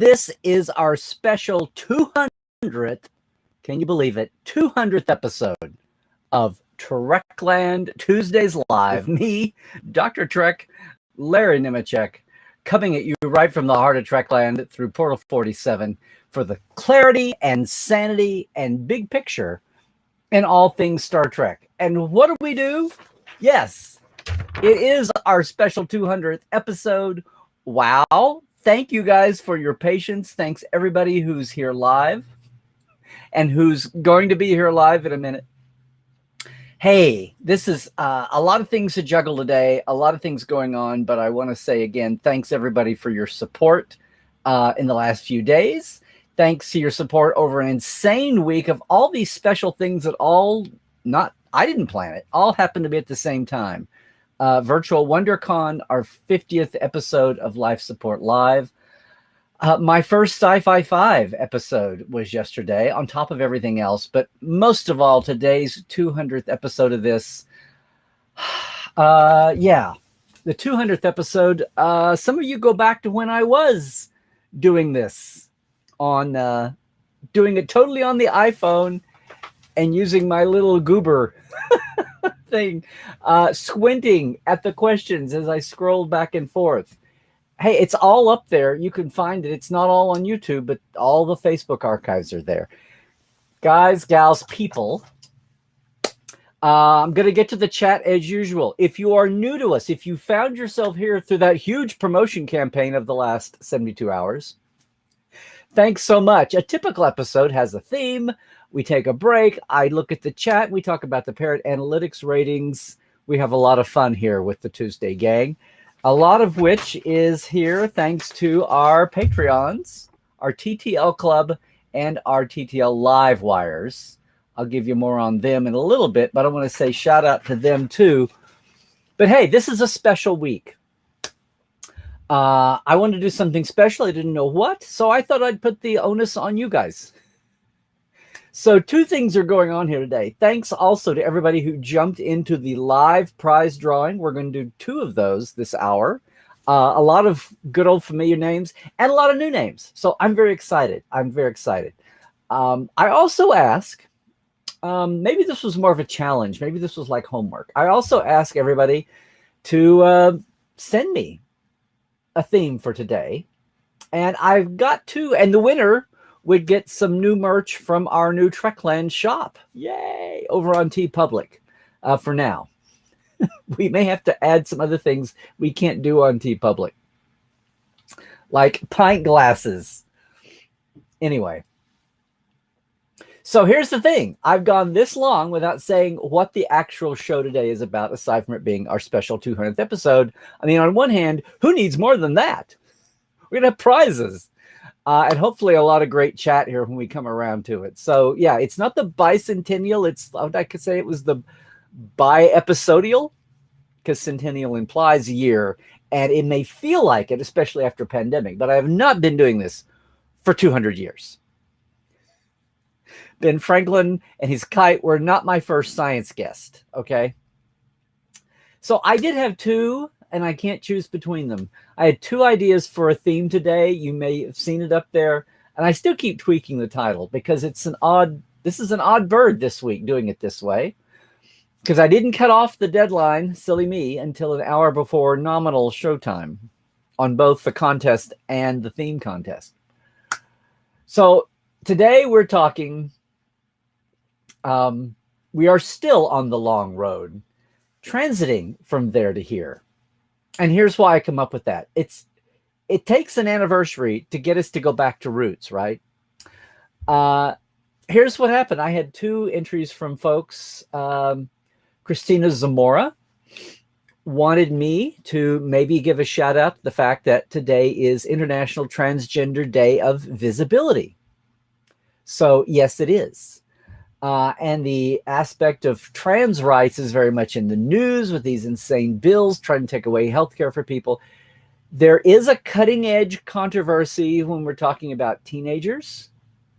This is our special 200th, can you believe it, 200th episode of Trekland Tuesdays Live. Me, Dr. Trek, Larry Nemecek, coming at you right from the heart of Trekland through Portal 47 for the clarity and sanity and big picture in all things Star Trek. And what do? Yes, it is our special 200th episode. Wow. Thank you guys for your patience. Thanks everybody who's here live and who's going to be here live in a minute. Hey, this is a lot of things to juggle today, a lot of things going on, but I want to say again, thanks everybody for your support in the last few days. Thanks to your support over an insane week of all these special things that I didn't plan it, all happened to be at the same time. Virtual WonderCon, our 50th episode of Life Support Live. My first Sci-Fi 5 episode was yesterday, on top of everything else. But most of all, today's 200th episode of this. The 200th episode. Some of you go back to when I was doing this, on doing it totally on the iPhone and using my little goober thing, squinting at the questions as I scrolled back and forth. Hey, it's all up there. You can find it. It's not all on YouTube, but all the Facebook archives are there. Guys, gals, people, I'm going to get to the chat as usual. If you are new to us, if you found yourself here through that huge promotion campaign of the last 72 hours, thanks so much. A typical episode has a theme. We take a break. I look at the chat. We talk about the Parrot Analytics ratings. We have a lot of fun here with the Tuesday gang, a lot of which is here thanks to our Patreons, our TTL Club, and our TTL Live Wires. I'll give you more on them in a little bit, but I want to say shout out to them too. But hey, this is a special week. I wanted to do something special. I didn't know what, so I thought I'd put the onus on you guys. So two things are going on here today. Thanks also to everybody who jumped into the live prize drawing. We're going to do two of those this hour. A lot of good old familiar names and a lot of new names. So I'm very excited. I also ask, maybe this was more of a challenge. Maybe this was like homework. I also ask everybody to send me a theme for today. And I've got two, and the winner would get some new merch from our new Trekland shop. Yay! Over on TeePublic for now. We may have to add some other things we can't do on TeePublic, like pint glasses. Anyway. So here's the thing. I've gone this long without saying what the actual show today is about, aside from it being our special 200th episode. I mean, on one hand, who needs more than that? We're going to have prizes. And hopefully a lot of great chat here when we come around to it. So, yeah, it's not the bicentennial. It's, I could say it was the bi-episodial, because centennial implies year. And it may feel like it, especially after pandemic. But I have not been doing this for 200 years. Ben Franklin and his kite were not my first science guest, okay? So I did have two, and I can't choose between them. I had two ideas for a theme today. You may have seen it up there. And I still keep tweaking the title because this is an odd bird this week doing it this way. Because I didn't cut off the deadline, silly me, until an hour before nominal showtime on both the contest and the theme contest. So today we're talking, we are still on the long road, transiting from there to here. And here's why I come up with that. It takes an anniversary to get us to go back to roots, right? Here's what happened. I had two entries from folks. Christina Zamora wanted me to maybe give a shout out to the fact that today is International Transgender Day of Visibility. So yes, it is. And the aspect of trans rights is very much in the news with these insane bills trying to take away healthcare for people. There is a cutting edge controversy when we're talking about teenagers.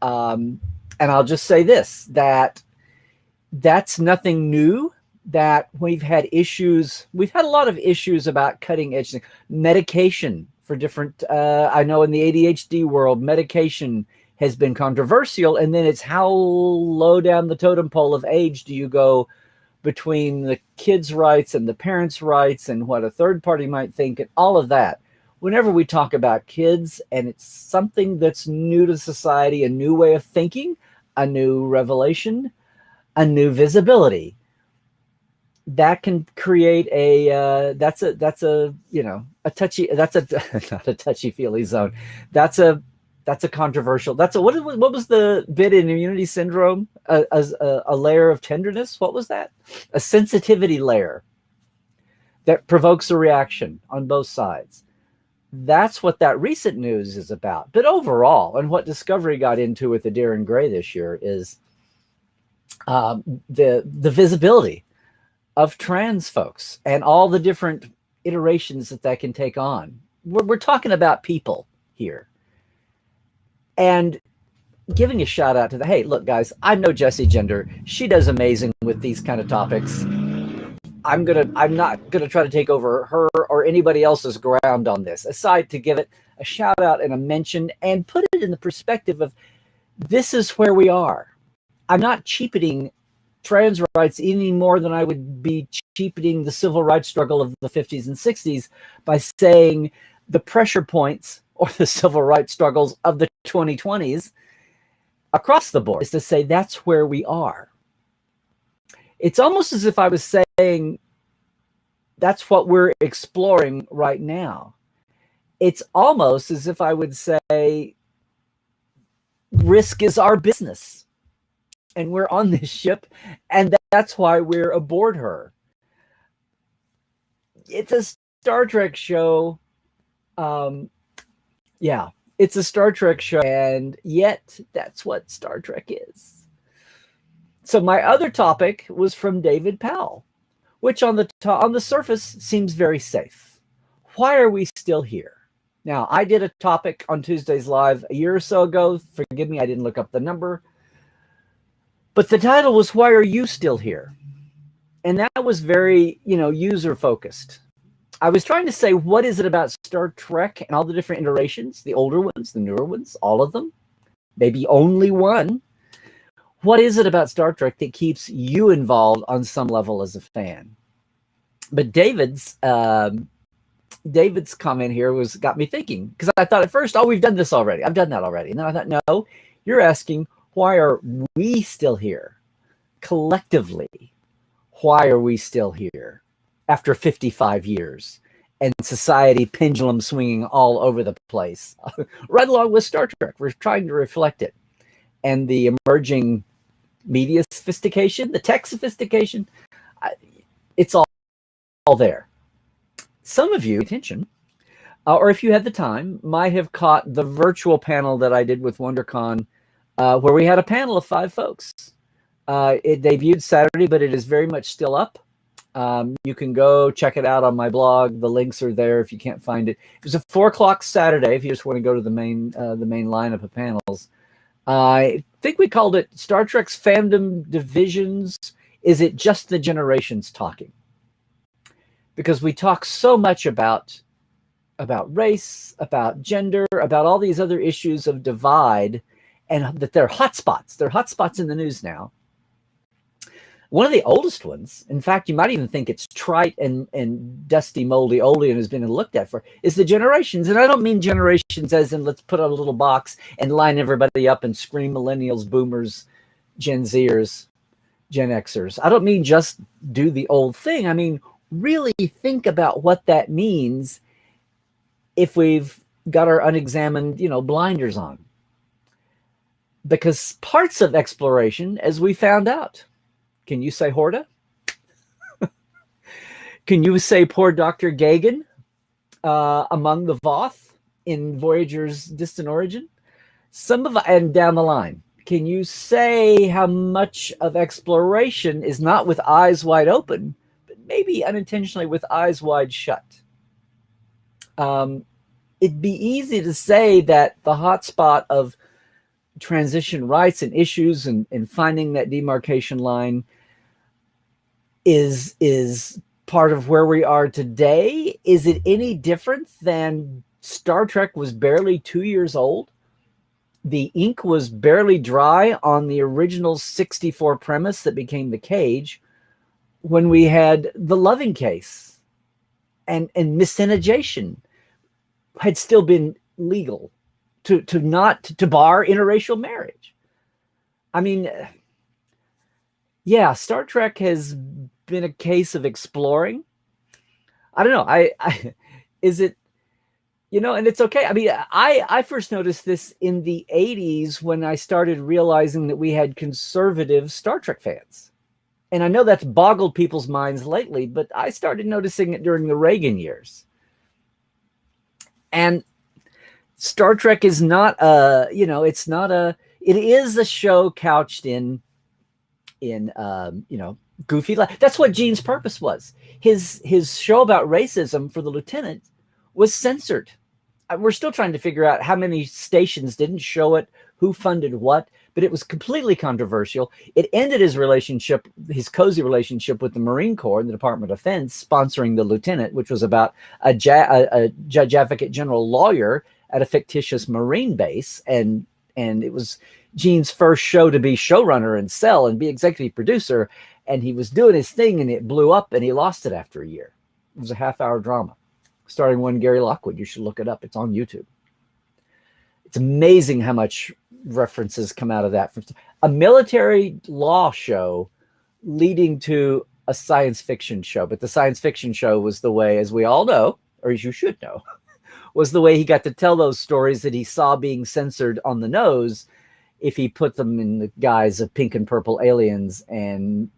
And I'll just say this, that's nothing new, that we've had a lot of issues about cutting edge medication for different, I know in the ADHD world, medication has been controversial. And then it's how low down the totem pole of age do you go between the kids' rights and the parents' rights and what a third party might think and all of that. Whenever we talk about kids and it's something that's new to society, a new way of thinking, a new revelation, a new visibility, that can create a that's a you know, a touchy, that's a not a touchy feely zone. That's a controversial, that's a what was the bit in immunity syndrome, a layer of tenderness, what was that, a sensitivity layer that provokes a reaction on both sides. That's what that recent news is about. But overall, and what Discovery got into with the Darren Gray this year is the visibility of trans folks and all the different iterations that can take on. We're talking about people here. And giving a shout out to the, hey, look, guys, I know Jessie Gender. She does amazing with these kind of topics. I'm not gonna try to take over her or anybody else's ground on this, aside to give it a shout out and a mention and put it in the perspective of this is where we are. I'm not cheapening trans rights any more than I would be cheapening the civil rights struggle of the 50s and 60s by saying the pressure points or the civil rights struggles of the 2020s across the board is to say that's where we are. It's almost as if I was saying that's what we're exploring right now. It's almost as if I would say risk is our business and we're on this ship and that's why we're aboard her. It's a Star Trek show. Yeah, it's a Star Trek show, and yet that's what Star Trek is. So my other topic was from David Powell, which on the surface seems very safe. Why are we still here? Now, I did a topic on Tuesdays Live a year or so ago. Forgive me, I didn't look up the number. But the title was, Why Are You Still Here? And that was very, user-focused. I was trying to say, what is it about Star Trek and all the different iterations, the older ones, the newer ones, all of them, maybe only one. What is it about Star Trek that keeps you involved on some level as a fan? But David's comment here got me thinking, because I thought at first, oh, we've done this already. I've done that already. And then I thought, no, you're asking, why are we still here? Collectively, why are we still here after 55 years and society pendulum swinging all over the place? Right along with Star Trek, we're trying to reflect it. And the emerging media sophistication, the tech sophistication, it's all there. Some of you, attention, or if you had the time, might have caught the virtual panel that I did with WonderCon, where we had a panel of 5 folks. It debuted Saturday, but it is very much still up. You can go check it out on my blog. The links are there if you can't find it. It was a 4:00 Saturday if you just want to go to the main lineup of panels. I think we called it Star Trek's Fandom Divisions. Is it just the generations talking? Because we talk so much about race, about gender, about all these other issues of divide, and that they're hotspots. They're hotspots in the news now. One of the oldest ones, in fact, you might even think it's trite and dusty, moldy, oldie, and has been looked at for, is the generations. And I don't mean generations as in let's put a little box and line everybody up and scream millennials, boomers, Gen Zers, Gen Xers. I don't mean just do the old thing. I mean, really think about what that means if we've got our unexamined, blinders on. Because parts of exploration, as we found out, can you say Horta? Can you say poor Dr. Gagan among the Voth in Voyager's Distant Origin? And down the line, can you say how much of exploration is not with eyes wide open, but maybe unintentionally with eyes wide shut? It'd be easy to say that the hotspot of transition rights and issues and finding that demarcation line is part of where we are today. Is it any different than Star Trek was barely 2 years old. The ink was barely dry on the original 64 premise that became the Cage, when we had the Loving Case and miscegenation had still been legal to bar interracial marriage. I mean, yeah, Star Trek has been a case of exploring. I don't know. I is it, and it's okay. I mean, I first noticed this in the 80s when I started realizing that we had conservative Star Trek fans. And I know that's boggled people's minds lately, but I started noticing it during the Reagan years. And Star Trek is not it is a show couched in goofy. That's what Gene's purpose was. His show about racism for the lieutenant was censored. We're still trying to figure out how many stations didn't show it, who funded what, but it was completely controversial. It ended his cozy relationship with the Marine Corps and the Department of Defense sponsoring the lieutenant, which was about a judge advocate general lawyer at a fictitious Marine base. And it was Gene's first show to be showrunner and sell and be executive producer. And he was doing his thing and it blew up and he lost it after a year. It was a half-hour drama starring one Gary Lockwood. You should look it up. It's on YouTube. It's amazing how much references come out of that. A military law show leading to a science fiction show. But the science fiction show was the way, as we all know, or as you should know, was the way he got to tell those stories that he saw being censored on the nose if he put them in the guise of pink and purple aliens and,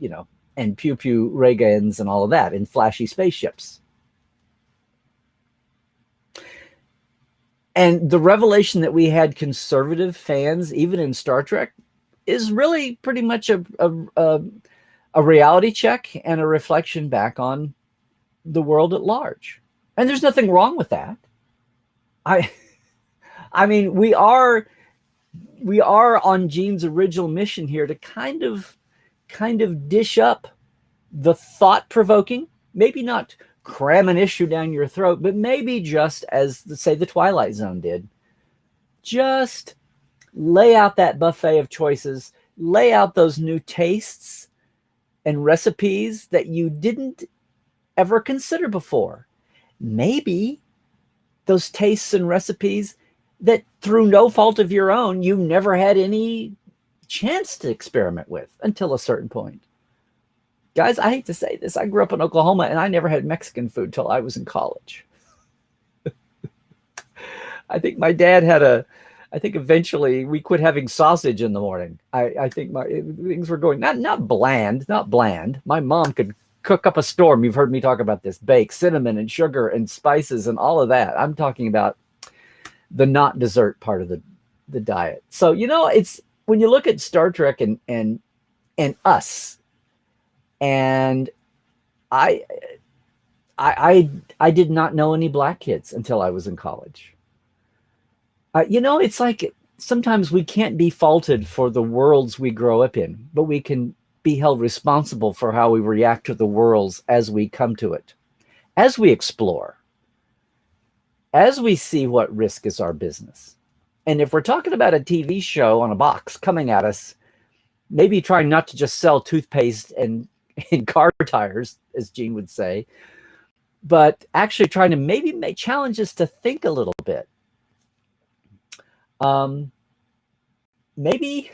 and pew-pew ray guns and all of that in flashy spaceships. And the revelation that we had conservative fans, even in Star Trek, is really pretty much a reality check and a reflection back on the world at large. And there's nothing wrong with that. I mean, we are on Gene's original mission here to kind of dish up the thought-provoking, maybe not cram an issue down your throat, but maybe just as, say, the Twilight Zone did, just lay out that buffet of choices, lay out those new tastes and recipes that you didn't ever consider before. Maybe those tastes and recipes that through no fault of your own, you never had any chance to experiment with until a certain point. Guys, I hate to say this. I grew up in Oklahoma and I never had Mexican food till I was in college. I think my dad I think eventually we quit having sausage in the morning. I think things were going, not bland. My mom could cook up a storm. You've heard me talk about this, bake cinnamon and sugar and spices and all of that. I'm talking about the not dessert part of the diet. So, it's when you look at Star Trek and us, and I did not know any black kids until I was in college. It's like sometimes we can't be faulted for the worlds we grow up in, but we can be held responsible for how we react to the worlds as we come to it, as we explore, as we see what risk is our business. And if we're talking about a TV show on a box coming at us, maybe trying not to just sell toothpaste and car tires, as Gene would say, but actually trying to maybe challenge us to think a little bit. Maybe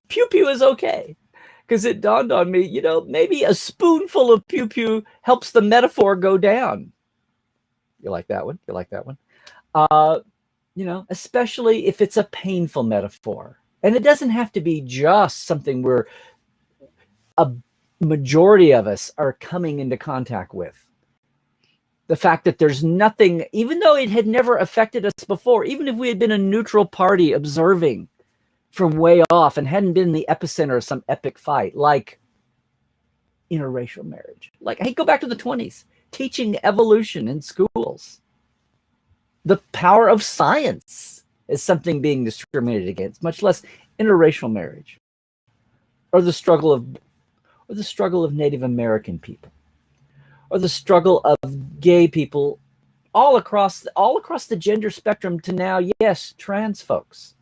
pew pew is okay, because it dawned on me, maybe a spoonful of pew pew helps the metaphor go down. You like that one? Especially if it's a painful metaphor. And it doesn't have to be just something where a majority of us are coming into contact with. The fact that there's nothing, even though it had never affected us before, even if we had been a neutral party observing from way off and hadn't been the epicenter of some epic fight, like interracial marriage. Like, hey, go back to the 20s, teaching evolution in schools. The power of science is something being discriminated against, much less interracial marriage, or the struggle of Native American people, or the struggle of gay people all across the gender spectrum to now, yes, trans folks.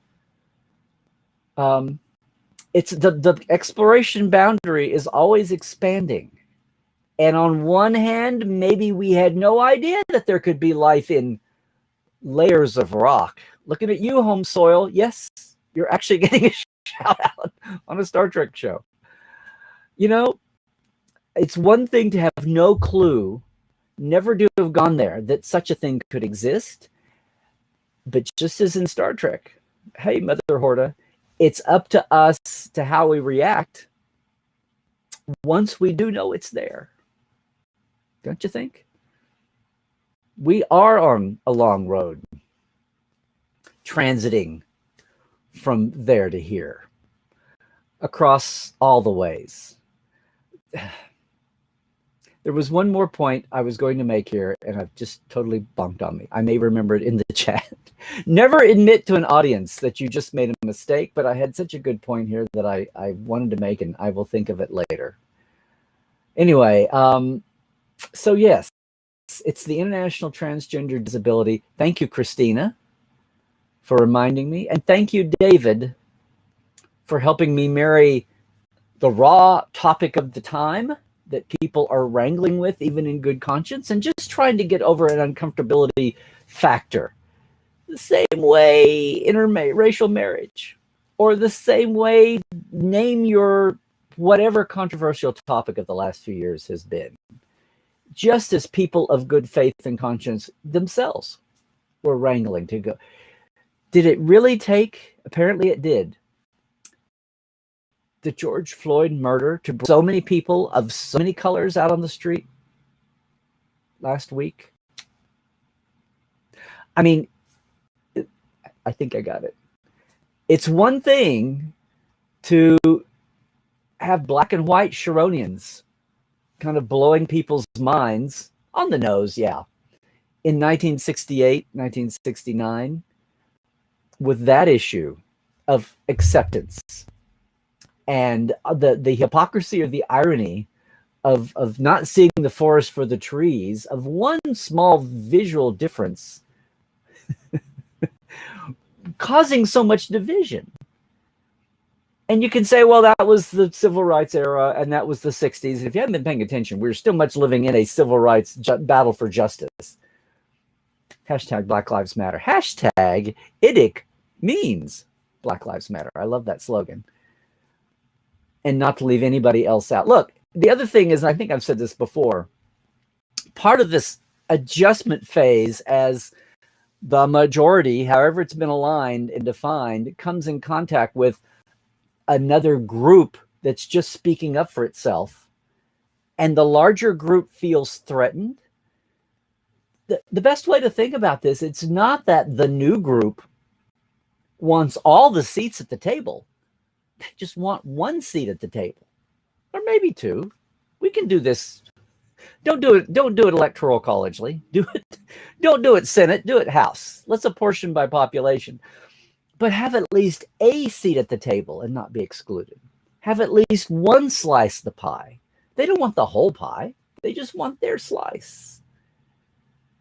It's the exploration boundary is always expanding. And on one hand, maybe we had no idea that there could be life in layers of rock. Looking at you, home soil. Yes, you're actually getting a shout out on a Star Trek show. You know, it's one thing to have no clue, never to have gone there, that such a thing could exist. But just as in Star Trek, hey, Mother Horta, it's up to us to how we react once we do know it's there. Don't you think? We are on a long road, transiting from there to here, across all the ways. There was one more point I was going to make here, and I've just totally bunked on me. I may remember it in the chat. Never admit to an audience that you just made a mistake, but I had such a good point here that I wanted to make, and I will think of it later. Anyway, so yes, it's the International Transgender Disability. Thank you, Christina, for reminding me. And thank you, David, for helping me marry the raw topic of the time that people are wrangling with, even in good conscience, and just trying to get over an uncomfortability factor. The same way interracial marriage, or the same way name your whatever controversial topic of the last few years has been. Just as people of good faith and conscience themselves were wrangling to go. Did it really take? Apparently it did. The George Floyd murder to bring so many people of so many colors out on the street last week. I mean, I think I got it. It's one thing to have black and white Sharonians kind of blowing people's minds on the nose, yeah. In 1968, 1969, with that issue of acceptance and the hypocrisy or the irony of not seeing the forest for the trees, of one small visual difference causing so much division. And you can say, well, that was the civil rights era and that was the 60s. If you haven't been paying attention, we're still much living in a civil rights battle for justice. Hashtag Black Lives Matter. Hashtag IDIC means Black Lives Matter. I love that slogan. And not to leave anybody else out. Look, the other thing is, and I think I've said this before, part of this adjustment phase as the majority, however it's been aligned and defined, comes in contact with another group that's just speaking up for itself, and the larger group feels threatened. The best way to think about this, it's not that the new group wants all the seats at the table. They just want one seat at the table, or maybe two. We can do this. Don't do it electoral collegely. Don't do it Senate, do it House. Let's apportion by population. But have at least a seat at the table and not be excluded. Have at least one slice of the pie. They don't want the whole pie. They just want their slice.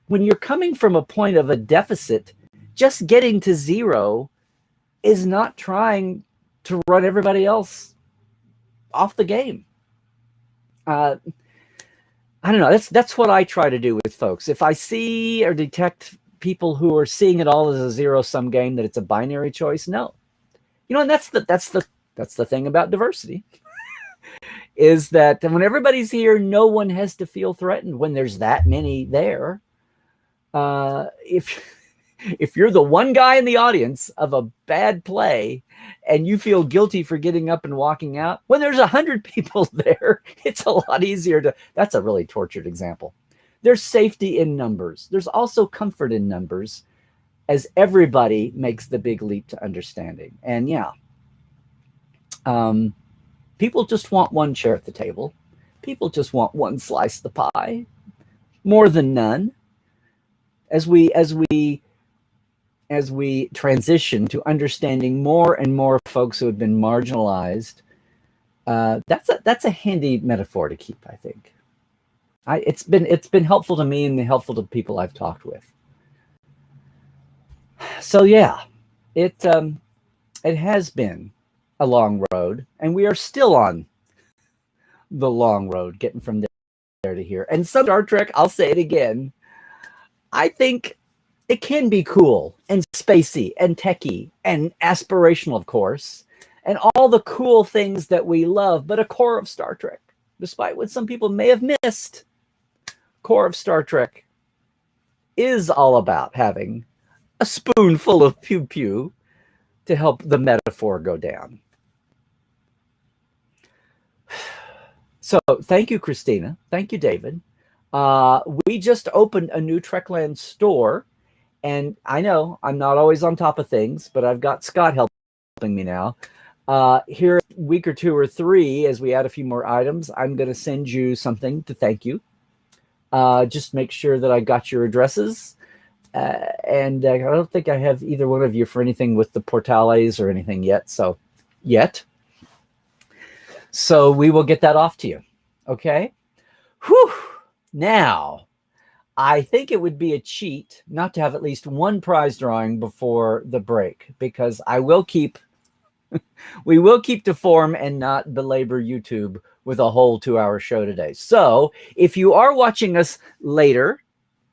When you're coming from a point of a deficit, just getting to zero is not trying to run everybody else off the game. I don't know. That's what I try to do with folks. If I see or detect people who are seeing it all as a zero-sum game, that it's a binary choice, no. You know, and that's the thing about diversity, is that when everybody's here, no one has to feel threatened when there's that many there. If you're the one guy in the audience of a bad play and you feel guilty for getting up and walking out, when there's 100 people there, it's a lot easier to. That's a really tortured example. There's safety in numbers. There's also comfort in numbers as everybody makes the big leap to understanding. And yeah, people just want one chair at the table. People just want one slice of the pie, more than none. As we transition to understanding more and more folks who have been marginalized, that's a handy metaphor to keep, I think. It's been helpful to me and helpful to people I've talked with. So yeah, it has been a long road, and we are still on the long road getting from there to here. And some Star Trek, I'll say it again, I think it can be cool and spacey and techy and aspirational, of course, and all the cool things that we love. But a core of Star Trek, despite what some people may have missed, core of Star Trek is all about having a spoonful of pew pew to help the metaphor go down. So thank you, Christina. Thank you, David. We just opened a new Trekland store, and I know I'm not always on top of things, but I've got Scott helping me now. Here, a week or two or three, as we add a few more items, I'm going to send you something to thank you. Just make sure that I got your addresses. And I don't think I have either one of you for anything with the portales or anything yet. So we will get that off to you. Okay. Whew. Now, I think it would be a cheat not to have at least one prize drawing before the break, because I will keep, we will keep to form and not belabor YouTube with a whole 2-hour show today. So if you are watching us later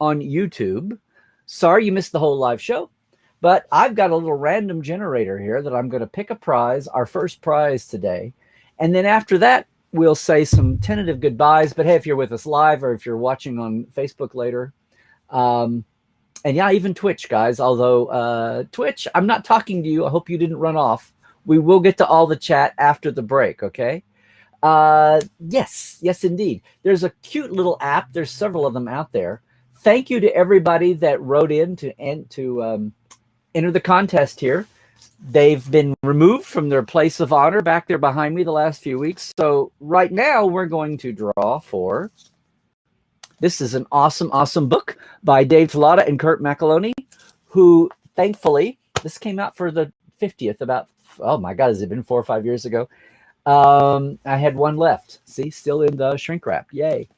on YouTube, sorry you missed the whole live show, but I've got a little random generator here that I'm going to pick a prize, our first prize today. And then after that, we'll say some tentative goodbyes. But hey, if you're with us live or if you're watching on Facebook later, and yeah, even Twitch, guys, although Twitch, I'm not talking to you. I hope you didn't run off. We will get to all the chat after the break, okay? Yes, indeed. There's a cute little app. There's several of them out there. Thank you to everybody that wrote in to enter the contest here. They've been removed from their place of honor back there behind me the last few weeks. So right now we're going to draw for, this is an awesome, awesome book by Dave Tallada and Kurt McAloney, who thankfully, this came out for the 50th about, oh my God, has it been 4 or 5 years ago? I had one left. See, still in the shrink wrap. Yay.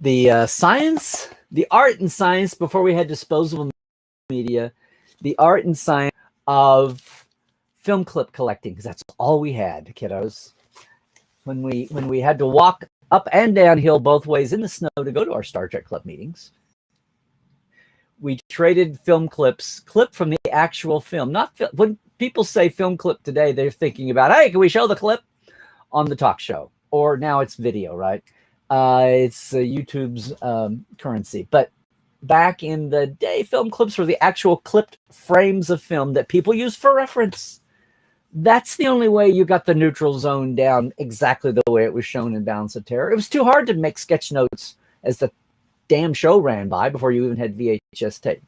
The science, the art and science before we had disposable media, the art and science of film clip collecting, because that's all we had, kiddos. When we had to walk up and downhill both ways in the snow to go to our Star Trek Club meetings, we traded film clips, clip from the actual film. Not when people say film clip today, they're thinking about, hey, can we show the clip on the talk show? Or now it's video, right? It's YouTube's currency. But back in the day, film clips were the actual clipped frames of film that people use for reference. That's the only way you got the neutral zone down exactly the way it was shown in Balance of Terror. It was too hard to make sketch notes as the damn show ran by before you even had VHS tape.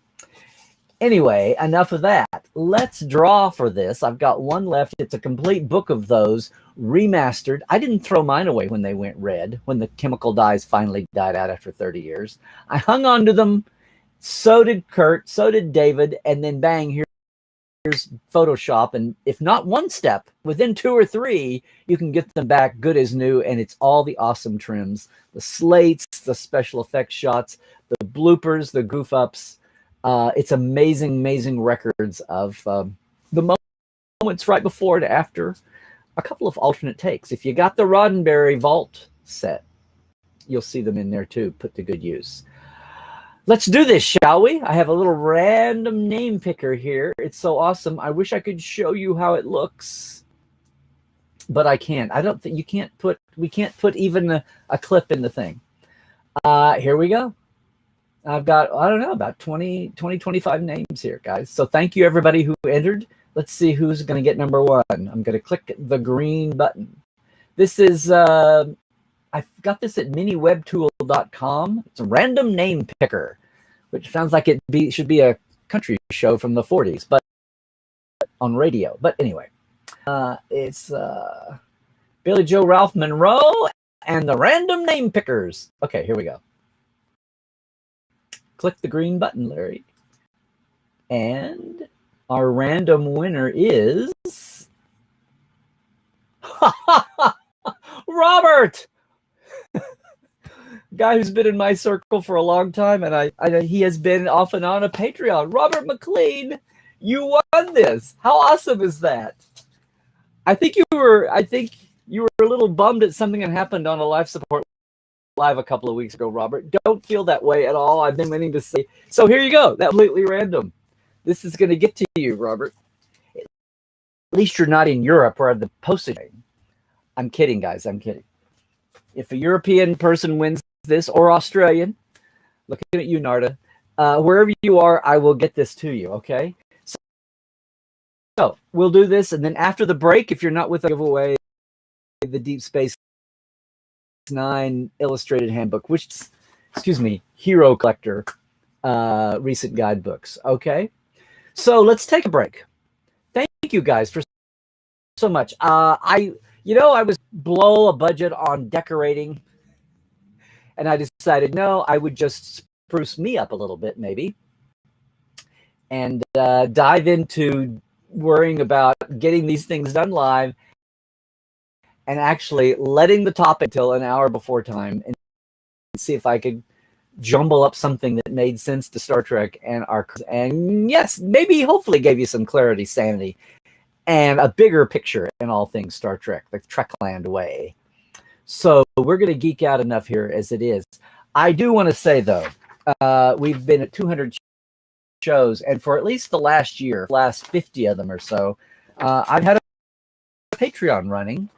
Anyway, enough of that. Let's draw for this. I've got one left. It's a complete book of those remastered. I didn't throw mine away when they went red, when the chemical dyes finally died out after 30 years. I hung on to them. So did Kurt. So did David. And then bang, here's Photoshop. And if not one step, within 2 or 3, you can get them back good as new. And it's all the awesome trims, the slates, the special effects shots, the bloopers, the goof ups. It's amazing, amazing records of the moments right before and after, a couple of alternate takes. If you got the Roddenberry Vault set, you'll see them in there too, put to good use. Let's do this, shall we? I have a little random name picker here. It's so awesome. I wish I could show you how it looks, but I can't. I don't think we can't put even a clip in the thing. Here we go. I've got, I don't know, about 20, 25 names here, guys. So thank you, everybody who entered. Let's see who's going to get number 1. I'm going to click the green button. This is, I got this at miniwebtool.com. It's a random name picker, which sounds like it should be a country show from the 40s, but on radio. But anyway, it's Billy Joe Ralph Monroe and the random name pickers. Okay, here we go. Click the green button, Larry. And our random winner is Robert. guy who's been in my circle for a long time, and he has been off and on a Patreon. Robert McClean, you won this. How awesome is that? I think you were a little bummed at something that happened on a life support live a couple of weeks ago, Robert. Don't feel that way at all. I've been meaning to say. So here you go. That completely random. This is going to get to you, Robert. At least you're not in Europe where the postage. I'm kidding, guys. I'm kidding. If a European person wins this, or Australian, looking at you, Narda, wherever you are, I will get this to you, okay? So we'll do this, and then after the break, if you're not with a giveaway, the Deep Space Nine Illustrated Handbook, which, excuse me, Hero Collector recent guidebooks, okay? So let's take a break. Thank you guys for so much. I was blow a budget on decorating, and I decided, no, I would just spruce me up a little bit, maybe, and dive into worrying about getting these things done live and actually letting the topic till an hour before time and see if I could jumble up something that made sense to Star Trek and yes, maybe hopefully gave you some clarity, sanity, and a bigger picture in all things Star Trek, the Trekland way. So we're going to geek out enough here as it is. I do want to say, though, we've been at 200 shows, and for at least the last year, last 50 of them or so, I've had a Patreon running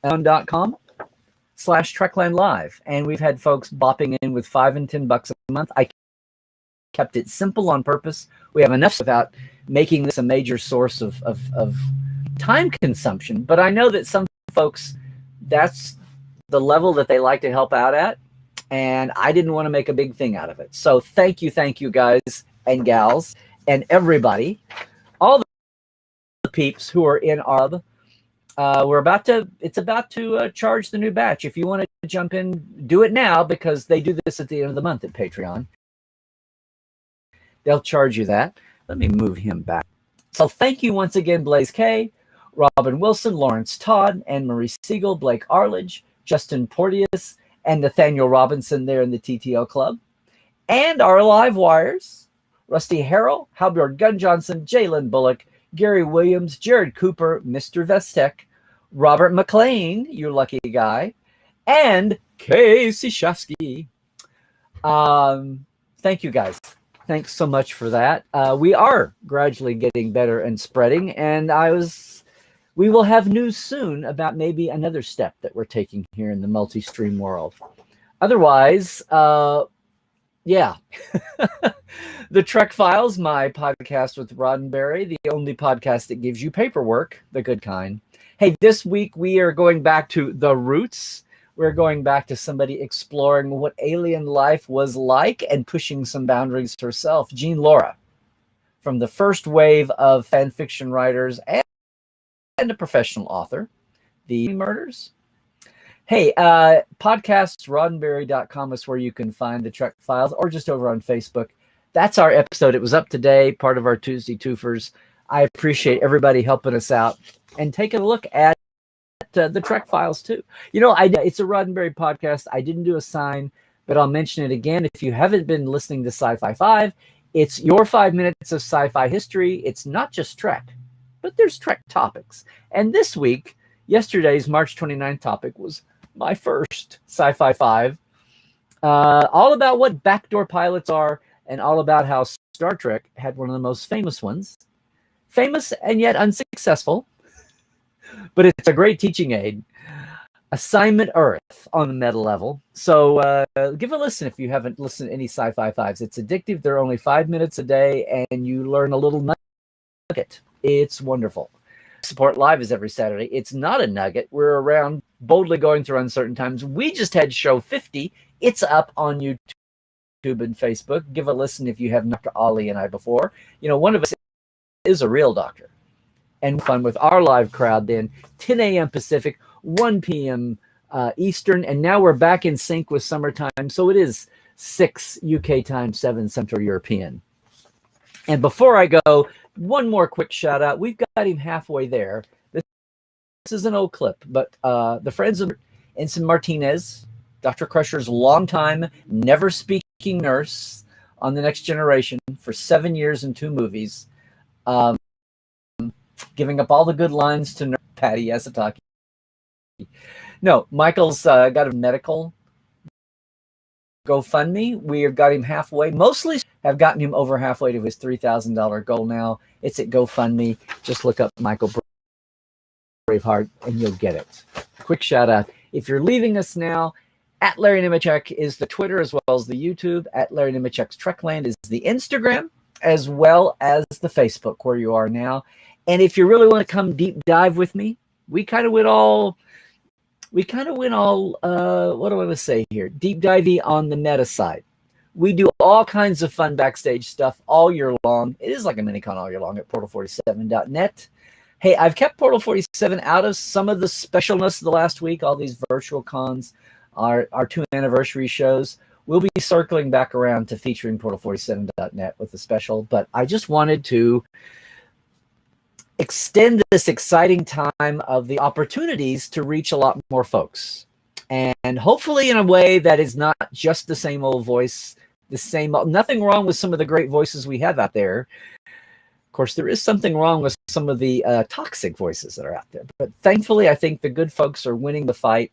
on .com/Trekland Live, and we've had folks bopping in with $5 and $10 a month. I kept it simple on purpose. We have enough without making this a major source of time consumption, but I know that some folks, that's the level that they like to help out at, and I didn't want to make a big thing out of it. So thank you guys and gals and everybody, all the peeps who are in our it's about to charge the new batch. If you want to jump in, do it now, because they do this at the end of the month at Patreon. They'll charge you that. Let me move him back. So thank you once again, Blaze K, Robin Wilson, Lawrence Todd, Anne-Marie Siegel, Blake Arledge, Justin Porteous, and Nathaniel Robinson there in the TTL Club. And our live wires, Rusty Harrell, Halbert Gunn Johnson, Jalen Bullock, Gary Williams, Jared Cooper, Mr. Vestek, Robert McClean, you lucky guy, and Casey Shafsky. Thank you guys. Thanks so much for that. We are gradually getting better and spreading, and we will have news soon about maybe another step that we're taking here in the multi-stream world. Otherwise, yeah. The Trek Files, my podcast with Roddenberry, the only podcast that gives you paperwork, the good kind. Hey, this week we are going back to the roots. We're going back to somebody exploring what alien life was like and pushing some boundaries herself. Jean Laura, from the first wave of fan fiction writers and a professional author, The Murders. Hey, podcasts, roddenberry.com is where you can find the Trek Files, or just over on Facebook. That's our episode. It was up today, part of our Tuesday Twofers. I appreciate everybody helping us out and taking a look at the Trek Files too. You know, it's a Roddenberry podcast. I didn't do a sign, but I'll mention it again. If you haven't been listening to Sci-Fi 5, it's your 5 minutes of sci-fi history. It's not just Trek, but there's Trek topics. And this week, yesterday's March 29th topic was my first Sci-Fi 5, all about what backdoor pilots are and all about how Star Trek had one of the most famous ones. Famous and yet unsuccessful, but it's a great teaching aid. Assignment Earth on the meta level. So give a listen if you haven't listened to any Sci-Fi 5s. It's addictive. They're only 5 minutes a day, and you learn a little nugget. It's wonderful. Support Live is every Saturday. It's not a nugget. We're around boldly going through uncertain times. We just had show 50. It's up on YouTube and Facebook. Give a listen if you haven't Dr. Ollie and I before. You know, one of us is a real doctor. And fun with our live crowd then, 10 a.m. Pacific, 1 p.m. Eastern, and now we're back in sync with summertime, so it is 6 UK time, 7 Central European. And before I go, one more quick shout out. We've got him halfway there. This is an old clip, but the friends of Ensign Martinez, Dr. Crusher's longtime, never speaking nurse on The Next Generation for 7 years and 2 movies, giving up all the good lines to Nurse Patty Yasataki. No, Michael's got a medical GoFundMe. We have got him halfway. Mostly have gotten him over halfway to his $3,000 goal now. It's at GoFundMe. Just look up Michael Braveheart and you'll get it. Quick shout out. If you're leaving us now, at Larry Nemecek is the Twitter as well as the YouTube. At Larry Nemecek's Trekland is the Instagram as well as the Facebook where you are now. And if you really want to come deep dive with me, we kind of went all, what do I want to say here? Deep divey on the meta side. We do all kinds of fun backstage stuff all year long. It is like a mini-con all year long at portal47.net. Hey, I've kept Portal 47 out of some of the specialness of the last week, all these virtual cons, our 2 anniversary shows. We'll be circling back around to featuring portal47.net with the special, but I just wanted to extend this exciting time of the opportunities to reach a lot more folks. And hopefully in a way that is not just the same old voice, nothing wrong with some of the great voices we have out there. Of course, there is something wrong with some of the toxic voices that are out there. But thankfully, I think the good folks are winning the fight.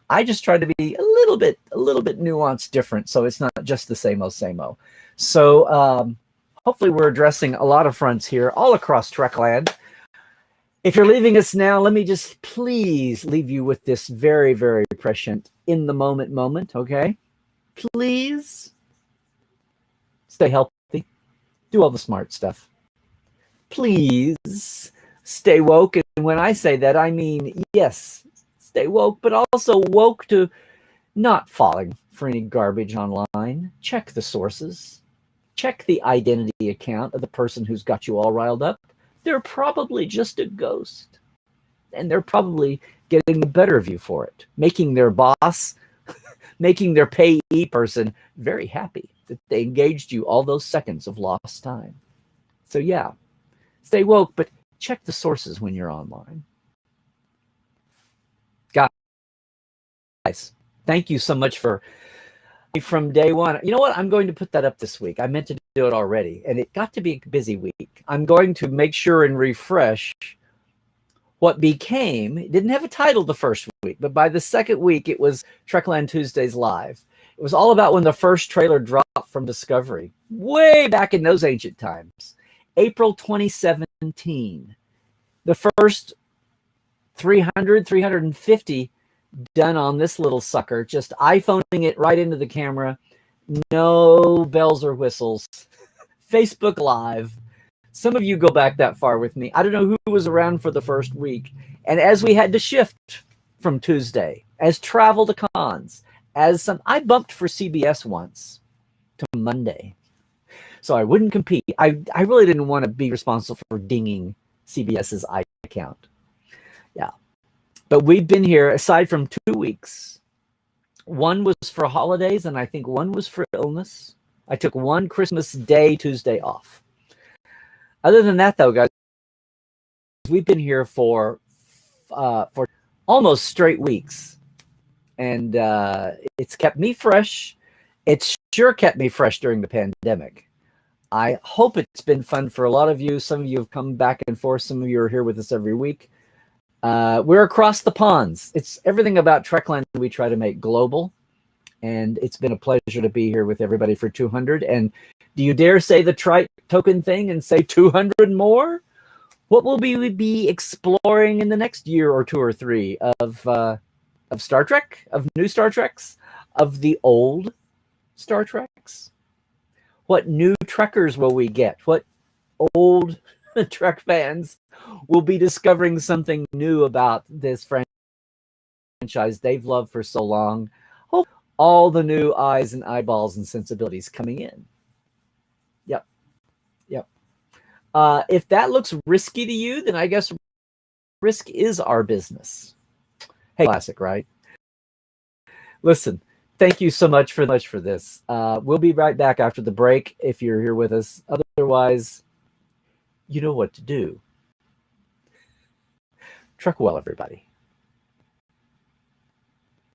I just try to be a little bit nuanced, different, so it's not just the same old. So hopefully we're addressing a lot of fronts here all across Trekland. If you're leaving us now, let me just please leave you with this very, very prescient in the moment, okay? Please stay healthy. Do all the smart stuff. Please stay woke. And when I say that, I mean, yes, stay woke, but also woke to not falling for any garbage online. Check the sources. Check the identity account of the person who's got you all riled up. They're probably just a ghost. And they're probably getting the better of you for it, making their boss, making their payee person very happy that they engaged you all those seconds of lost time. So yeah, stay woke, but check the sources when you're online. Guys, thank you so much from day one. You know what? I'm going to put that up this week. I meant to do it already, and it got to be a busy week. I'm going to make sure and refresh what became, it didn't have a title the first week, but by the second week, it was Trekland Tuesdays Live. It was all about when the first trailer dropped from Discovery, way back in those ancient times. April 2017. The first 350 done on this little sucker, just iPhoning it right into the camera. No bells or whistles. Facebook Live. Some of you go back that far with me. I don't know who was around for the first week. And as we had to shift from Tuesday, as travel to cons, I bumped for CBS once to Monday. So I wouldn't compete. I really didn't want to be responsible for dinging CBS's account. Yeah. But we've been here, aside from 2 weeks. One was for holidays, and I think one was for illness. I took one Christmas Day, Tuesday off. Other than that, though, guys, we've been here for almost straight weeks. And it's kept me fresh. It's sure kept me fresh during the pandemic. I hope it's been fun for a lot of you. Some of you have come back and forth. Some of you are here with us every week. We're across the ponds. It's everything about Trekland we try to make global. And it's been a pleasure to be here with everybody for 200. And do you dare say the trite token thing and say 200 more? What will we be exploring in the next year or 2 or 3 of Star Trek, of new Star Treks, of the old Star Treks? What new Trekkers will we get? What old Trek fans will be discovering something new about this franchise they've loved for so long? Hope all the new eyes and eyeballs and sensibilities coming in. Yep. If that looks risky to you, then I guess risk is our business. Hey, classic, right? Listen, thank you so much for this. We'll be right back after the break if you're here with us. Otherwise, you know what to do. Trek well, everybody.